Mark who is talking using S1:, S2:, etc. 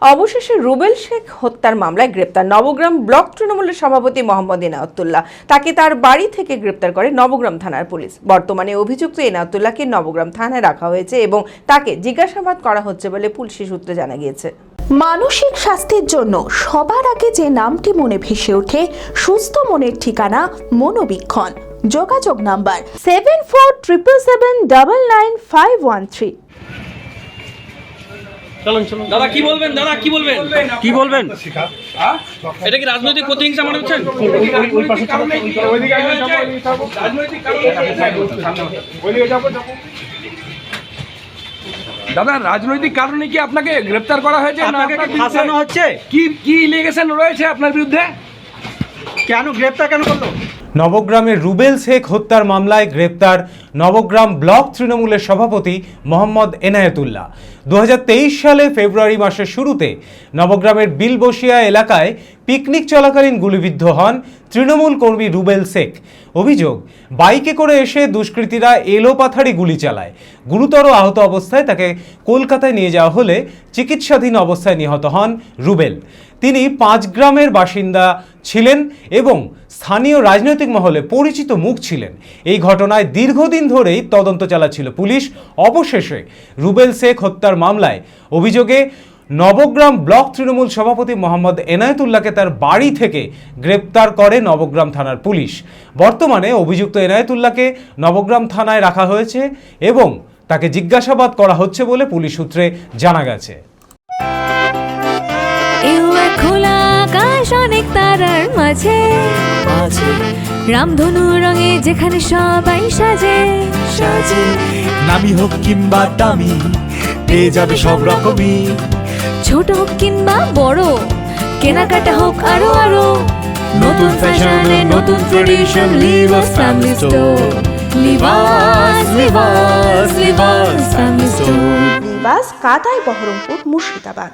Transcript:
S1: অবশেষে রুবেল শেখ হত্যার মামলায় গ্রেপ্তার নবগ্রাম ব্লক তৃণমূলের সভাপতি মোহাম্মদ এনায়েতুল্লাহ। তাকে তার বাড়ি থেকে গ্রেপ্তার করে নবগ্রাম থানার পুলিশ। বর্তমানে অভিযুক্ত এনায়েতুল্লাহকে নবগ্রাম থানায় রাখা হয়েছে এবং তাকে জিজ্ঞাসাবাদ করা হচ্ছে বলে পুলিশি সূত্রে জানা গিয়েছে।
S2: মানসিক স্বাস্থ্যের জন্য সবার আগে যে নামটি মনে ভেসে ওঠে, সুস্থ মনের ঠিকানা মনোবীক্ষণ। যোগাযোগ নাম্বার 7477799513।
S3: চলুন চলুন
S4: দাদা কি বলবেন?
S3: কি বলবেন?
S4: এটা কি রাজনৈতিক প্রতিহিংসা মনে হচ্ছে?
S5: দাদা, রাজনৈতিক কারণে কি আপনাকে গ্রেফতার করা হয়েছে?
S3: আপনাকে কি ফাঁসানো হচ্ছে?
S5: কি ইলিগেশন রয়েছে আপনার বিরুদ্ধে?
S3: কেন গ্রেফতার কেন করলো?
S6: নবগ্রামের রুবেল শেখ হত্যার মামলায় গ্রেপ্তার নবগ্রাম ব্লক তৃণমূলের সভাপতি মোহাম্মদ এনায়েতুল্লাহ। 2023 সালে ফেব্রুয়ারি মাসের শুরুতে নবগ্রামের বিলবসিয়া এলাকায় পিকনিক চলাকালীন গুলিবিদ্ধ হন তৃণমূল কর্মী রুবেল শেখ। অভিযোগ, বাইকে করে এসে দুষ্কৃতীরা এলোপাথারি গুলি চালায়। গুরুতর আহত অবস্থায় তাকে কলকাতায় নিয়ে যাওয়া হলে চিকিৎসাধীন অবস্থায় নিহত হন রুবেল। তিনি 5 গ্রামের বাসিন্দা ছিলেন এবং স্থানীয় রাজনৈতিক মহলে পরিচিত মুখ ছিলেন। এই ঘটনায় দীর্ঘদিন ধরেই তদন্ত চালাচ্ছিল পুলিশ। অবশেষে রুবেল শেখ হত্যার মামলায় অভিযোগে নবগ্রাম ব্লক তৃণমূল সভাপতি মোহাম্মদ এনায়েতুল্লাহকে তার বাড়ি থেকে গ্রেপ্তার করে নবগ্রাম থানার পুলিশ। বর্তমানে অভিযুক্ত এনায়েতুল্লাহকে নবগ্রাম থানায় রাখা হয়েছে এবং তাকে জিজ্ঞাসাবাদ করা হচ্ছে বলে পুলিশ সূত্রে জানা গেছে।
S7: খোলা আকাশ অনেক তারার মাঝে, রামধনু রঙে যেখানে সবাই সাজে সাজে।
S8: নামি হোক কিংবা দামি, পেয়ে যাবে সব রকমই।
S7: ছোট হোক কিংবা বড়, কেনাকাটা হোক আরো আরো। নতুন ফ্যাশনে নতুন tradition, Libas family store. Libas Libas Libas family store.
S2: Libas, কাতাই, বহরমপুর, মুর্শিদাবাদ।